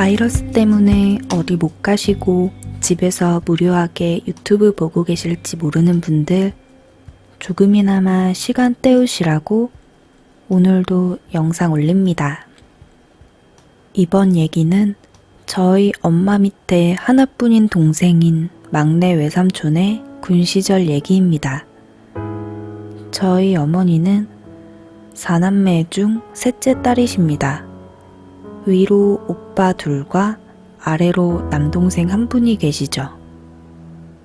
바이러스 때문에 어디 못 가시고 집에서 무료하게 유튜브 보고 계실지 모르는 분들 조금이나마 시간 때우시라고 오늘도 영상 올립니다. 이번 얘기는 저희 엄마 밑에 하나뿐인 동생인 막내 외삼촌의 군 시절 얘기입니다. 저희 어머니는 4남매 중 셋째 딸이십니다. 위로 오빠 둘과 아래로 남동생 한 분이 계시죠.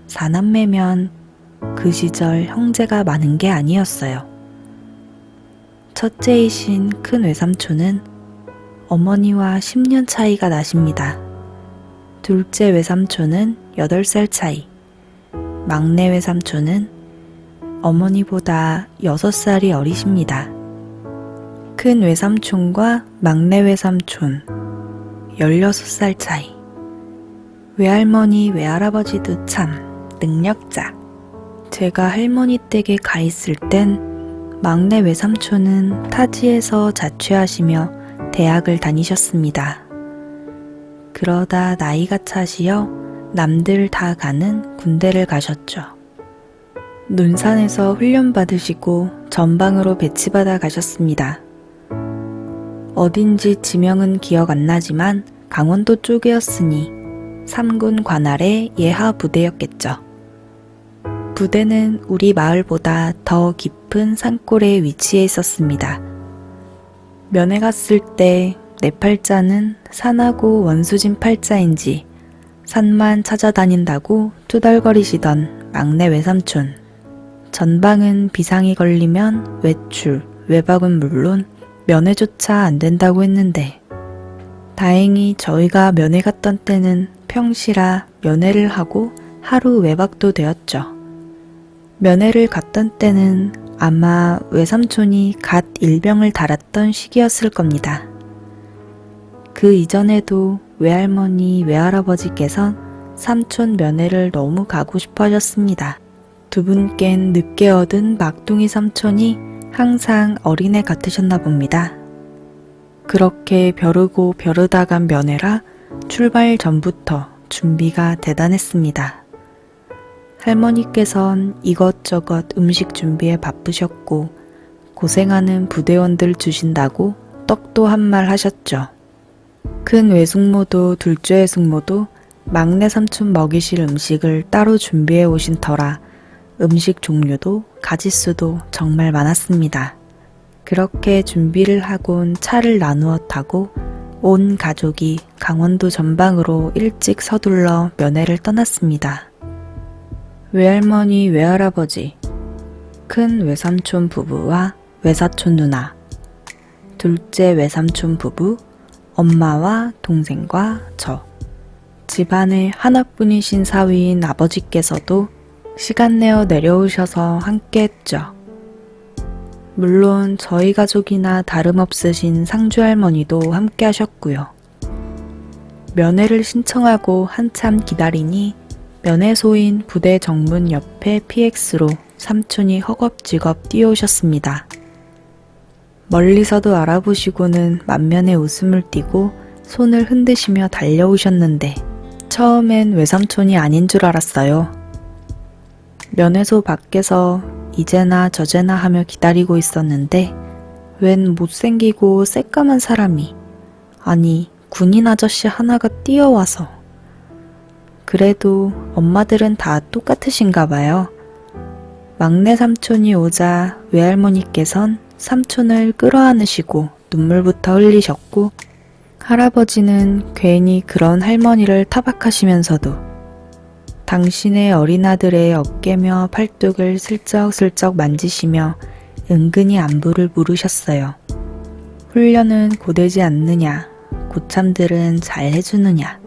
4남매면 그 시절 형제가 많은 게 아니었어요. 첫째이신 큰 외삼촌은 어머니와 10년 차이가 나십니다. 둘째 외삼촌은 8살 차이, 막내 외삼촌은 어머니보다 6살이 어리십니다. 큰 외삼촌과 막내 외삼촌 16살 차이. 외할머니 외할아버지도 참 능력자. 제가 할머니 댁에 가 있을 땐 막내 외삼촌은 타지에서 자취하시며 대학을 다니셨습니다. 그러다 나이가 차시어 남들 다 가는 군대를 가셨죠. 논산에서 훈련 받으시고 전방으로 배치받아 가셨습니다. 어딘지 지명은 기억 안 나지만 강원도 쪽이었으니 3군 관할의 예하 부대였겠죠. 부대는 우리 마을보다 더 깊은 산골에 위치해 있었습니다. 면회 갔을 때 내 팔자는 산하고 원수진 팔자인지 산만 찾아다닌다고 투덜거리시던 막내 외삼촌. 전방은 비상이 걸리면 외출, 외박은 물론 면회조차 안 된다고 했는데 다행히 저희가 면회 갔던 때는 평시라 면회를 하고 하루 외박도 되었죠. 면회를 갔던 때는 아마 외삼촌이 갓 일병을 달았던 시기였을 겁니다. 그 이전에도 외할머니, 외할아버지께선 삼촌 면회를 너무 가고 싶어 하셨습니다. 두 분껜 늦게 얻은 막둥이 삼촌이 항상 어린애 같으셨나 봅니다. 그렇게 벼르고 벼르다 간 면회라 출발 전부터 준비가 대단했습니다. 할머니께선 이것저것 음식 준비에 바쁘셨고 고생하는 부대원들 주신다고 떡도 한 말 하셨죠. 큰 외숙모도 둘째 외숙모도 막내 삼촌 먹이실 음식을 따로 준비해 오신 터라 음식 종류도 가짓수도 정말 많았습니다. 그렇게 준비를 하곤 차를 나누어 타고 온 가족이 강원도 전방으로 일찍 서둘러 면회를 떠났습니다. 외할머니, 외할아버지, 큰 외삼촌 부부와 외사촌 누나, 둘째 외삼촌 부부, 엄마와 동생과 저, 집안의 하나뿐이신 사위인 아버지께서도 시간 내어 내려오셔서 함께 했죠. 물론 저희 가족이나 다름없으신 상주 할머니도 함께 하셨고요. 면회를 신청하고 한참 기다리니 면회소인 부대 정문 옆에 PX로 삼촌이 허겁지겁 뛰어오셨습니다. 멀리서도 알아보시고는 만면에 웃음을 띠고 손을 흔드시며 달려오셨는데 처음엔 외삼촌이 아닌 줄 알았어요. 면회소 밖에서 이제나 저제나 하며 기다리고 있었는데 웬 못생기고 새까만 사람이, 아니 군인 아저씨 하나가 뛰어와서. 그래도 엄마들은 다 똑같으신가 봐요. 막내 삼촌이 오자 외할머니께선 삼촌을 끌어안으시고 눈물부터 흘리셨고 할아버지는 괜히 그런 할머니를 타박하시면서도 당신의 어린아들의 어깨며 팔뚝을 슬쩍슬쩍 만지시며 은근히 안부를 물으셨어요. 훈련은 고되지 않느냐, 고참들은 잘 해주느냐,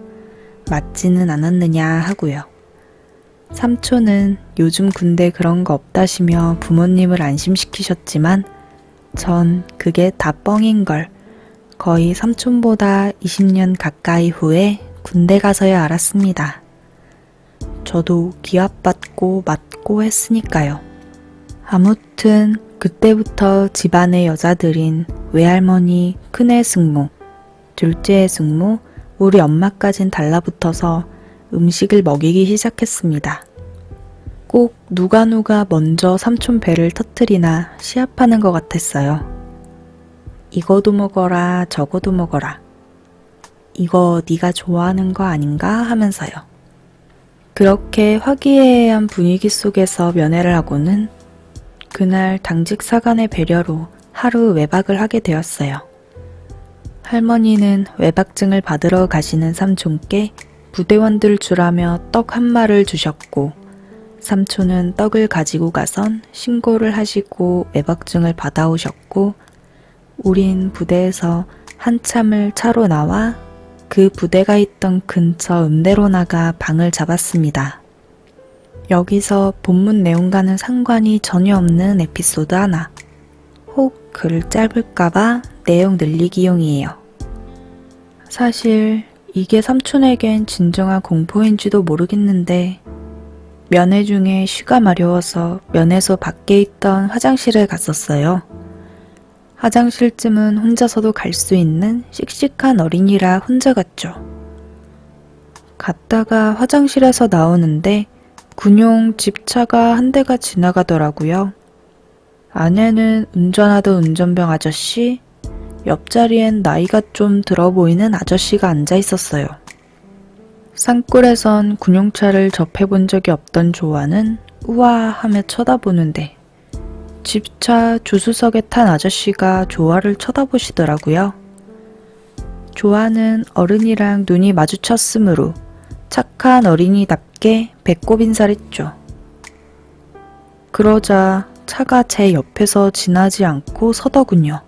맞지는 않았느냐 하고요. 삼촌은 요즘 군대 그런 거 없다시며 부모님을 안심시키셨지만 전 그게 다 뻥인 걸 거의 삼촌보다 20년 가까이 후에 군대 가서야 알았습니다. 저도 기합받고 맞고 했으니까요. 아무튼 그때부터 집안의 여자들인 외할머니, 큰애 숙모, 둘째 숙모, 우리 엄마까진 달라붙어서 음식을 먹이기 시작했습니다. 꼭 누가 먼저 삼촌 배를 터뜨리나 시합하는 것 같았어요. 이거도 먹어라, 저거도 먹어라. 이거 네가 좋아하는 거 아닌가 하면서요. 그렇게 화기애애한 분위기 속에서 면회를 하고는 그날 당직 사관의 배려로 하루 외박을 하게 되었어요. 할머니는 외박증을 받으러 가시는 삼촌께 부대원들 주라며 떡 한 마를 주셨고, 삼촌은 떡을 가지고 가선 신고를 하시고 외박증을 받아오셨고, 우린 부대에서 한참을 차로 나와 그 부대가 있던 근처 읍내로 나가 방을 잡았습니다. 여기서 본문 내용과는 상관이 전혀 없는 에피소드 하나. 혹 글 짧을까봐 내용 늘리기용이에요. 사실 이게 삼촌에겐 진정한 공포인지도 모르겠는데 면회 중에 쉬가 마려워서 면회소 밖에 있던 화장실에 갔었어요. 화장실쯤은 혼자서도 갈 수 있는 씩씩한 어린이라 혼자 갔죠. 갔다가 화장실에서 나오는데 군용 집차가 한 대가 지나가더라고요. 안에는 운전하던 운전병 아저씨, 옆자리엔 나이가 좀 들어 보이는 아저씨가 앉아 있었어요. 산골에선 군용차를 접해본 적이 없던 조아는 우아하며 쳐다보는데 집차 조수석에 탄 아저씨가 조아를 쳐다보시더라고요. 조아는 어른이랑 눈이 마주쳤으므로 착한 어린이답게 배꼽 인사를 했죠. 그러자 차가 제 옆에서 지나지 않고 서더군요.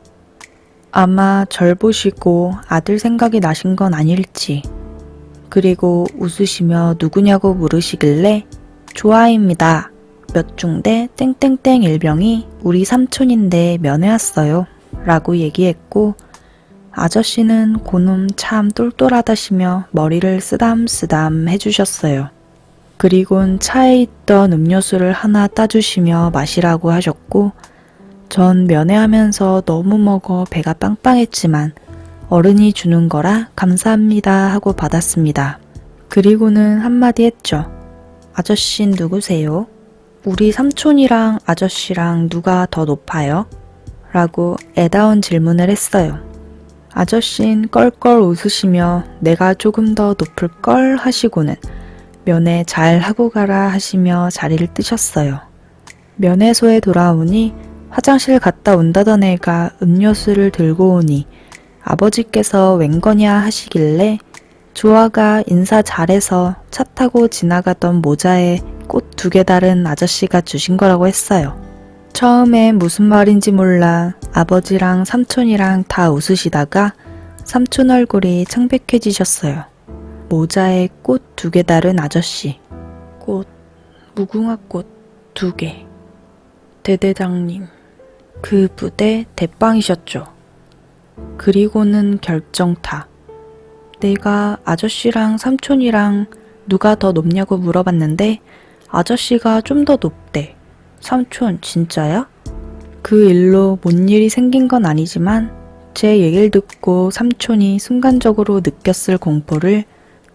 아마 절 보시고 아들 생각이 나신 건 아닐지. 그리고 웃으시며 누구냐고 물으시길래 조아입니다. 몇 중대 땡땡땡 일병이 우리 삼촌인데 면회 왔어요. 라고 얘기했고, 아저씨는 고놈 참 똘똘하다시며 머리를 쓰담쓰담 해주셨어요. 그리곤 차에 있던 음료수를 하나 따주시며 마시라고 하셨고, 전 면회하면서 너무 먹어 배가 빵빵했지만 어른이 주는 거라 감사합니다 하고 받았습니다. 그리고는 한마디 했죠. 아저씨는 누구세요? 우리 삼촌이랑 아저씨랑 누가 더 높아요? 라고 애다운 질문을 했어요. 아저씨는 껄껄 웃으시며 내가 조금 더 높을걸 하시고는 면회 잘 하고 가라 하시며 자리를 뜨셨어요. 면회소에 돌아오니 화장실 갔다 온다던 애가 음료수를 들고 오니 아버지께서 웬거냐 하시길래 조아가 인사 잘해서 차 타고 지나가던 모자에 꽃 2개 달은 아저씨가 주신 거라고 했어요. 처음엔 무슨 말인지 몰라 아버지랑 삼촌이랑 다 웃으시다가 삼촌 얼굴이 창백해지셨어요. 모자에 꽃 2개 달은 아저씨. 꽃, 무궁화꽃 2개. 대대장님, 그 부대 대빵이셨죠. 그리고는 결정타. 내가 아저씨랑 삼촌이랑 누가 더 높냐고 물어봤는데 아저씨가 좀 더 높대. 삼촌 진짜야? 그 일로 뭔 일이 생긴 건 아니지만 제 얘기를 듣고 삼촌이 순간적으로 느꼈을 공포를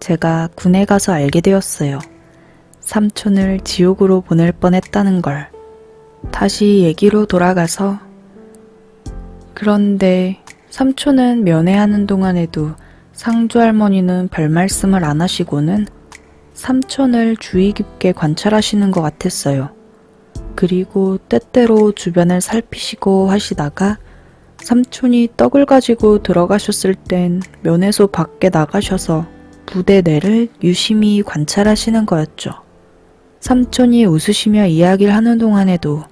제가 군에 가서 알게 되었어요. 삼촌을 지옥으로 보낼 뻔했다는 걸. 다시 얘기로 돌아가서 그런데 삼촌은 면회하는 동안에도 상주 할머니는 별 말씀을 안 하시고는 삼촌을 주의 깊게 관찰하시는 것 같았어요. 그리고 때때로 주변을 살피시고 하시다가 삼촌이 떡을 가지고 들어가셨을 땐 면회소 밖에 나가셔서 부대 내를 유심히 관찰하시는 거였죠. 삼촌이 웃으시며 이야기를 하는 동안에도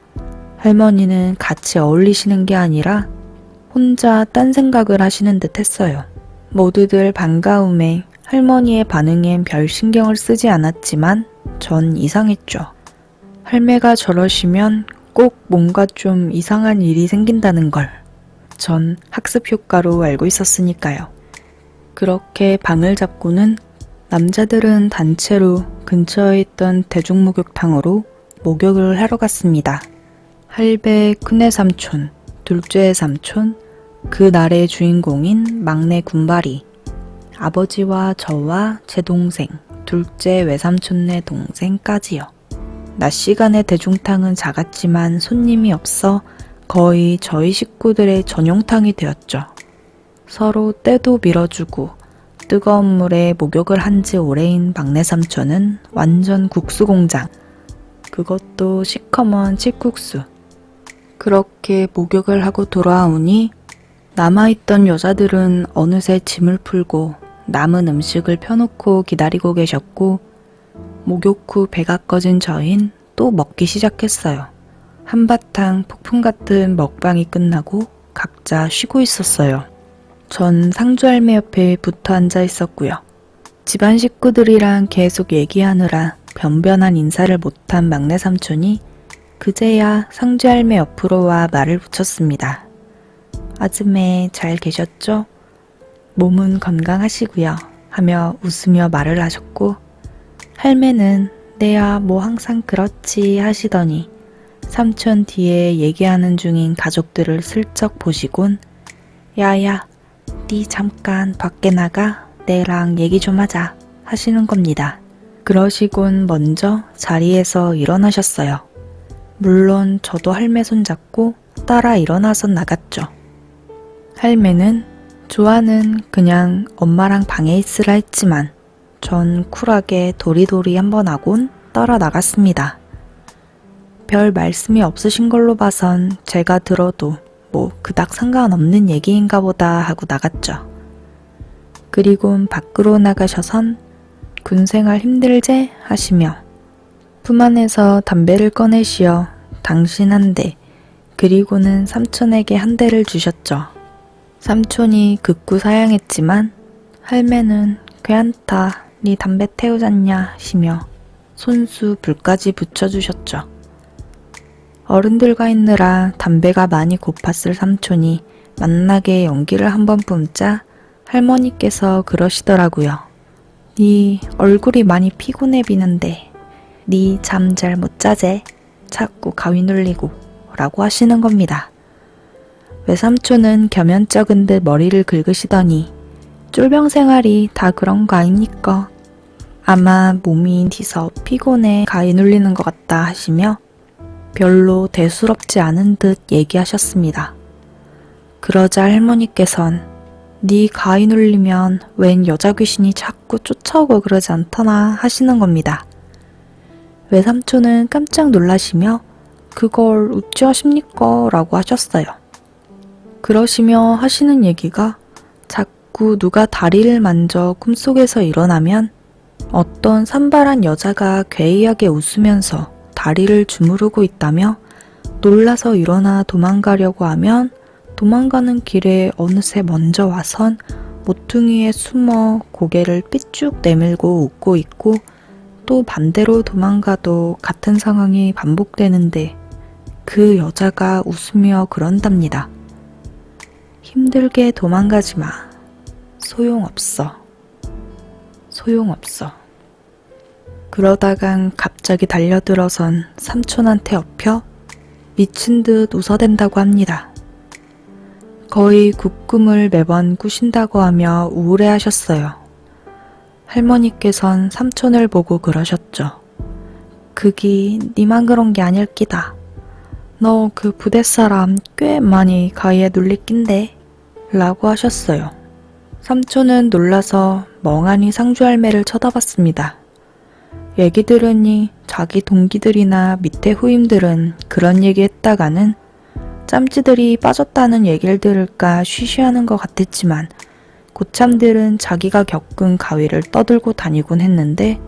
할머니는 같이 어울리시는 게 아니라 혼자 딴 생각을 하시는 듯 했어요. 모두들 반가움에 할머니의 반응엔 별 신경을 쓰지 않았지만 전 이상했죠. 할매가 저러시면 꼭 뭔가 좀 이상한 일이 생긴다는 걸 전 학습 효과로 알고 있었으니까요. 그렇게 방을 잡고는 남자들은 단체로 근처에 있던 대중목욕탕으로 목욕을 하러 갔습니다. 할배 큰애 삼촌, 둘째 삼촌, 그 날의 주인공인 막내 군발이, 아버지와 저와 제 동생, 둘째 외삼촌네 동생까지요. 낮 시간에 대중탕은 작았지만 손님이 없어 거의 저희 식구들의 전용탕이 되었죠. 서로 때도 밀어주고 뜨거운 물에 목욕을 한 지 오래인 막내 삼촌은 완전 국수 공장. 그것도 시커먼 칡국수. 그렇게 목욕을 하고 돌아오니 남아있던 여자들은 어느새 짐을 풀고 남은 음식을 펴놓고 기다리고 계셨고 목욕 후 배가 꺼진 저흰 또 먹기 시작했어요. 한바탕 폭풍 같은 먹방이 끝나고 각자 쉬고 있었어요. 전 상주할매 옆에 붙어 앉아 있었고요. 집안 식구들이랑 계속 얘기하느라 변변한 인사를 못한 막내 삼촌이 그제야 상주할매 옆으로 와 말을 붙였습니다. 아즈매 잘 계셨죠? 몸은 건강하시고요 하며 웃으며 말을 하셨고 할매는 내야 뭐 항상 그렇지 하시더니 삼촌 뒤에 얘기하는 중인 가족들을 슬쩍 보시곤 야야 니 잠깐 밖에 나가 내랑 얘기 좀 하자 하시는 겁니다. 그러시곤 먼저 자리에서 일어나셨어요. 물론 저도 할매 손잡고 따라 일어나서 나갔죠. 할매는 좋아는 그냥 엄마랑 방에 있으라 했지만 전 쿨하게 도리도리 한번 하곤 따라 나갔습니다. 별 말씀이 없으신 걸로 봐선 제가 들어도 뭐 그닥 상관없는 얘기인가 보다 하고 나갔죠. 그리곤 밖으로 나가셔선 군생활 힘들제 하시며 품 안에서 담배를 꺼내시어 당신 한 대, 그리고는 삼촌에게 한 대를 주셨죠. 삼촌이 극구 사양했지만 할매는 괜찮다, 니 담배 태우잖냐 하시며 손수 불까지 붙여주셨죠. 어른들과 있느라 담배가 많이 고팠을 삼촌이 만나게 연기를 한번 뿜자 할머니께서 그러시더라고요. 니 얼굴이 많이 피곤해 비는데 니 잠 잘 못 자제? 자꾸 가위 눌리고 라고 하시는 겁니다. 외삼촌은 겸연쩍은 듯 머리를 긁으시더니 쫄병 생활이 다 그런 거 아닙니까? 아마 몸이 뒤서 피곤해 가위 눌리는 것 같다 하시며 별로 대수롭지 않은 듯 얘기하셨습니다. 그러자 할머니께선 네 가위 눌리면 웬 여자 귀신이 자꾸 쫓아오고 그러지 않더나 하시는 겁니다. 외삼촌은 깜짝 놀라시며 그걸 어찌하십니까? 라고 하셨어요. 그러시며 하시는 얘기가 자꾸 누가 다리를 만져 꿈속에서 일어나면 어떤 산발한 여자가 괴이하게 웃으면서 다리를 주무르고 있다며 놀라서 일어나 도망가려고 하면 도망가는 길에 어느새 먼저 와선 모퉁이에 숨어 고개를 삐쭉 내밀고 웃고 있고 또 반대로 도망가도 같은 상황이 반복되는데 그 여자가 웃으며 그런답니다. 힘들게 도망가지 마. 소용없어. 소용없어. 그러다간 갑자기 달려들어선 삼촌한테 엎혀 미친 듯 웃어댄다고 합니다. 거의 굿꿈을 매번 꾸신다고 하며 우울해하셨어요. 할머니께선 삼촌을 보고 그러셨죠. 그기 니만 그런 게 아닐 끼다. 너 그 부대 사람 꽤 많이 가위에 눌릴 낀데 라고 하셨어요. 삼촌은 놀라서 멍하니 상주할매를 쳐다봤습니다. 얘기 들으니 자기 동기들이나 밑에 후임들은 그런 얘기 했다가는 짬찌들이 빠졌다는 얘기를 들을까 쉬쉬하는 것 같았지만 고참들은 자기가 겪은 가위를 떠들고 다니곤 했는데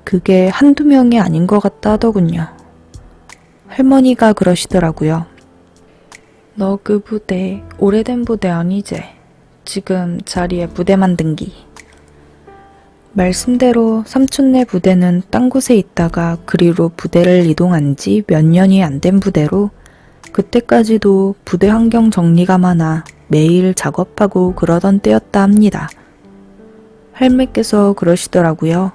그게 한두 명이 아닌 것 같다 하더군요. 할머니가 그러시더라고요. 너 그 부대 오래된 부대 아니지? 지금 자리에 부대 만든 기. 말씀대로 삼촌네 부대는 딴 곳에 있다가 그리로 부대를 이동한 지 몇 년이 안 된 부대로 그때까지도 부대 환경 정리가 많아 매일 작업하고 그러던 때였다 합니다. 할매께서 그러시더라고요.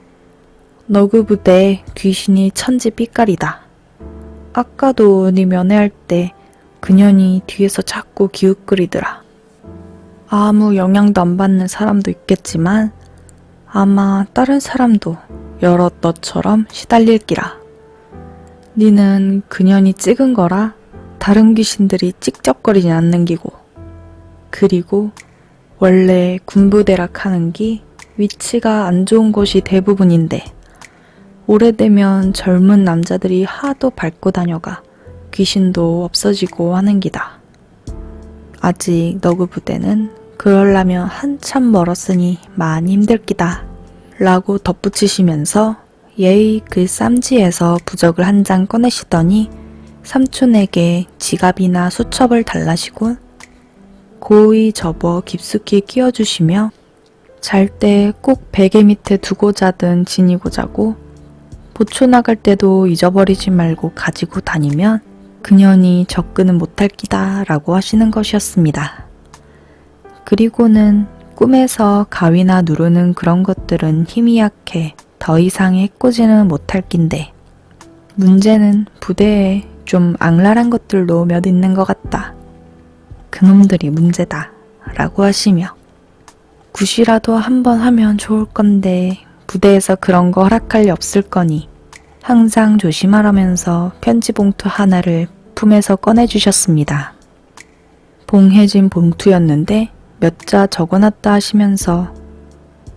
너 그 부대 귀신이 천지 삐까리다. 아까도 네 면회할 때 그년이 뒤에서 자꾸 기웃거리더라. 아무 영향도 안 받는 사람도 있겠지만 아마 다른 사람도 여러 너처럼 시달릴 기라. 니는 그년이 찍은 거라 다른 귀신들이 찍적거리진 않는 기고. 그리고 원래 군부대락 하는 기 위치가 안 좋은 곳이 대부분인데 오래되면 젊은 남자들이 하도 밟고 다녀가 귀신도 없어지고 하는 기다. 아직 너그 부대는 그럴라면 한참 멀었으니 많이 힘들 기다. 라고 덧붙이시면서 예의 그 쌈지에서 부적을 한 장 꺼내시더니 삼촌에게 지갑이나 수첩을 달라시곤 고의 접어 깊숙이 끼워주시며 잘 때 꼭 베개 밑에 두고 자든 지니고 자고 보초 나갈 때도 잊어버리지 말고 가지고 다니면 그년이 접근은 못할 기다 라고 하시는 것이었습니다. 그리고는 꿈에서 가위나 누르는 그런 것들은 힘이 약해 더 이상 해코지는 못할 낀데 문제는 부대에 좀 악랄한 것들도 몇 있는 것 같다. 그놈들이 문제다 라고 하시며 굿이라도 한번 하면 좋을 건데 부대에서 그런 거 허락할 리 없을 거니 항상 조심하라면서 편지 봉투 하나를 품에서 꺼내주셨습니다. 봉해진 봉투였는데 몇 자 적어놨다 하시면서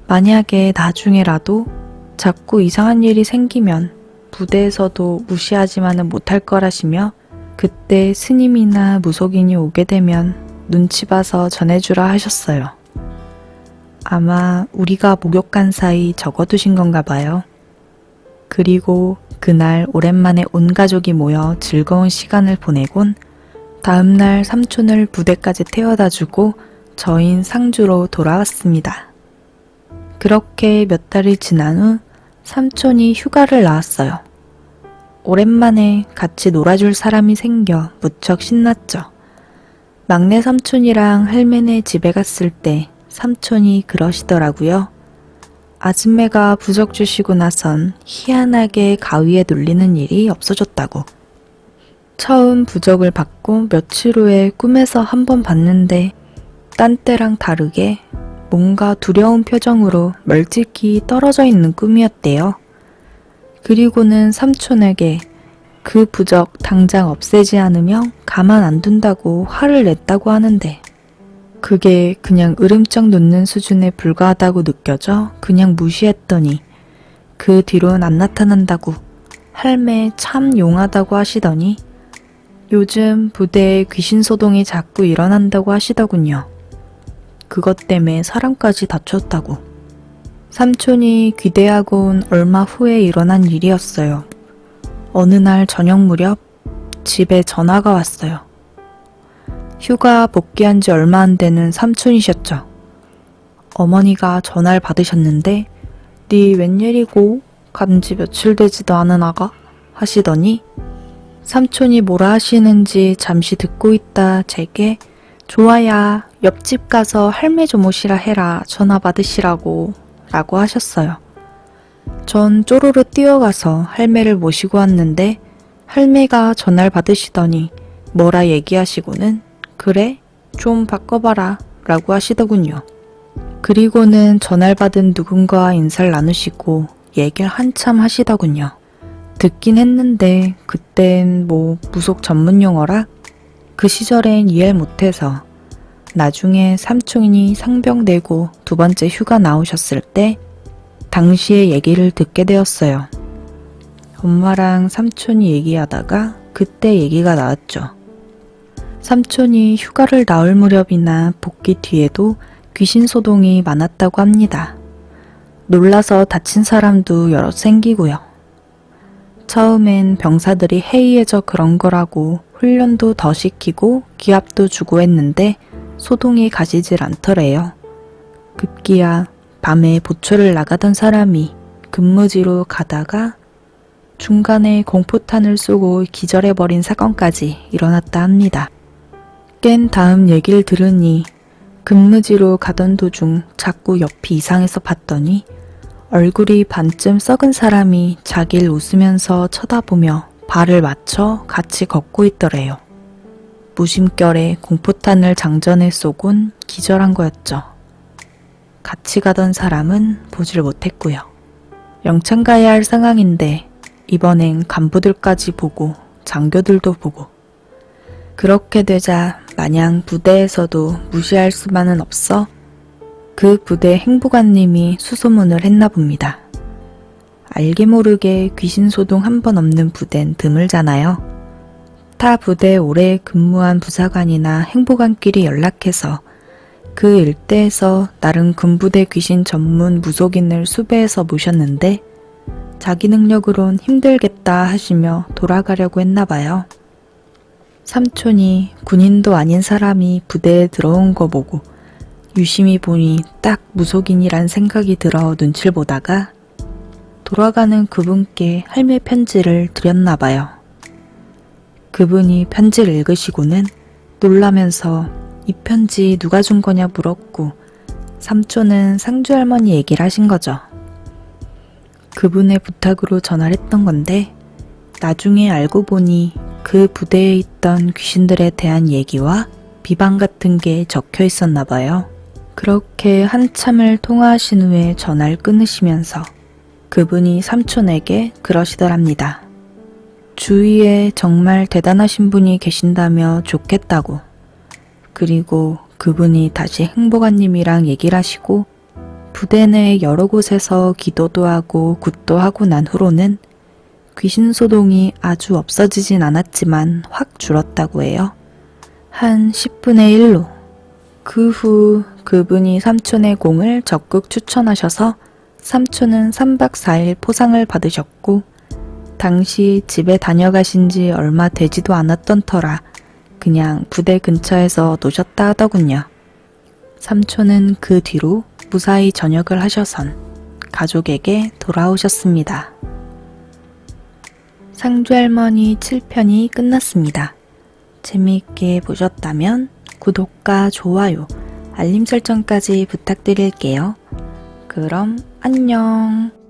만약에 나중에라도 자꾸 이상한 일이 생기면 부대에서도 무시하지만은 못할 거라시며 그때 스님이나 무속인이 오게 되면 눈치 봐서 전해주라 하셨어요. 아마 우리가 목욕한 사이 적어두신 건가 봐요. 그리고 그날 오랜만에 온 가족이 모여 즐거운 시간을 보내곤 다음날 삼촌을 부대까지 태워다주고 저인 상주로 돌아왔습니다. 그렇게 몇 달이 지난 후 삼촌이 휴가를 나왔어요. 오랜만에 같이 놀아줄 사람이 생겨 무척 신났죠. 막내 삼촌이랑 할매네 집에 갔을 때 삼촌이 그러시더라고요. 아줌매가 부적 주시고 나선 희한하게 가위에 눌리는 일이 없어졌다고. 처음 부적을 받고 며칠 후에 꿈에서 한번 봤는데 딴 때랑 다르게 뭔가 두려운 표정으로 멀찍이 떨어져 있는 꿈이었대요. 그리고는 삼촌에게 그 부적 당장 없애지 않으면 가만 안 둔다고 화를 냈다고 하는데 그게 그냥 으름쩍 놓는 수준에 불과하다고 느껴져 그냥 무시했더니 그 뒤로는 안 나타난다고 할매 참 용하다고 하시더니 요즘 부대에 귀신 소동이 자꾸 일어난다고 하시더군요. 그것 때문에 사람까지 다쳤다고. 삼촌이 귀대하고 온 얼마 후에 일어난 일이었어요. 어느 날 저녁 무렵 집에 전화가 왔어요. 휴가 복귀한 지 얼마 안 되는 삼촌이셨죠. 어머니가 전화를 받으셨는데 네 웬일이고 간지 며칠 되지도 않은 아가? 하시더니 삼촌이 뭐라 하시는지 잠시 듣고 있다 제게 좋아야 옆집 가서 할매 좀 오시라 해라 전화 받으시라고 라고 하셨어요. 전 쪼르르 뛰어가서 할매를 모시고 왔는데 할매가 전화를 받으시더니 뭐라 얘기하시고는 그래? 좀 바꿔봐라 라고 하시더군요. 그리고는 전화를 받은 누군가와 인사를 나누시고 얘기를 한참 하시더군요. 듣긴 했는데 그땐 뭐 무속 전문 용어라 그 시절엔 이해를 못해서 나중에 삼촌이 상병 내고 두 번째 휴가 나오셨을 때 당시의 얘기를 듣게 되었어요. 엄마랑 삼촌이 얘기하다가 그때 얘기가 나왔죠. 삼촌이 휴가를 나올 무렵이나 복귀 뒤에도 귀신 소동이 많았다고 합니다. 놀라서 다친 사람도 여럿 생기고요. 처음엔 병사들이 해이해져 그런 거라고 훈련도 더 시키고 기합도 주고 했는데 소동이 가시질 않더래요. 급기야 밤에 보초를 나가던 사람이 근무지로 가다가 중간에 공포탄을 쏘고 기절해버린 사건까지 일어났다 합니다. 깬 다음 얘기를 들으니 근무지로 가던 도중 자꾸 옆이 이상해서 봤더니 얼굴이 반쯤 썩은 사람이 자기를 웃으면서 쳐다보며 발을 맞춰 같이 걷고 있더래요. 무심결에 공포탄을 장전해 쏘곤 기절한 거였죠. 같이 가던 사람은 보질 못했고요. 영창 가야 할 상황인데 이번엔 간부들까지 보고 장교들도 보고 그렇게 되자 마냥 부대에서도 무시할 수만은 없어 그 부대 행보관님이 수소문을 했나 봅니다. 알게 모르게 귀신 소동 한 번 없는 부대는 드물잖아요. 타 부대에 오래 근무한 부사관이나 행보관끼리 연락해서 그 일대에서 나름 군부대 귀신 전문 무속인을 수배해서 모셨는데 자기 능력으론 힘들겠다 하시며 돌아가려고 했나봐요. 삼촌이 군인도 아닌 사람이 부대에 들어온 거 보고 유심히 보니 딱 무속인이란 생각이 들어 눈치를 보다가 돌아가는 그분께 할매 편지를 드렸나봐요. 그분이 편지를 읽으시고는 놀라면서 이 편지 누가 준 거냐 물었고 삼촌은 상주 할머니 얘기를 하신 거죠. 그분의 부탁으로 전화를 했던 건데 나중에 알고 보니 그 부대에 있던 귀신들에 대한 얘기와 비방 같은 게 적혀 있었나 봐요. 그렇게 한참을 통화하신 후에 전화를 끊으시면서 그분이 삼촌에게 그러시더랍니다. 주위에 정말 대단하신 분이 계신다며 좋겠다고. 그리고 그분이 다시 행보관님이랑 얘기를 하시고 부대 내 여러 곳에서 기도도 하고 굿도 하고 난 후로는 귀신 소동이 아주 없어지진 않았지만 확 줄었다고 해요. 한 10분의 1로. 그 후 그분이 삼촌의 공을 적극 추천하셔서 삼촌은 3박 4일 포상을 받으셨고 당시 집에 다녀가신 지 얼마 되지도 않았던 터라 그냥 부대 근처에서 노셨다 하더군요. 삼촌은 그 뒤로 무사히 전역을 하셔선 가족에게 돌아오셨습니다. 상주할머니 7편이 끝났습니다. 재미있게 보셨다면 구독과 좋아요, 알림 설정까지 부탁드릴게요. 그럼 안녕.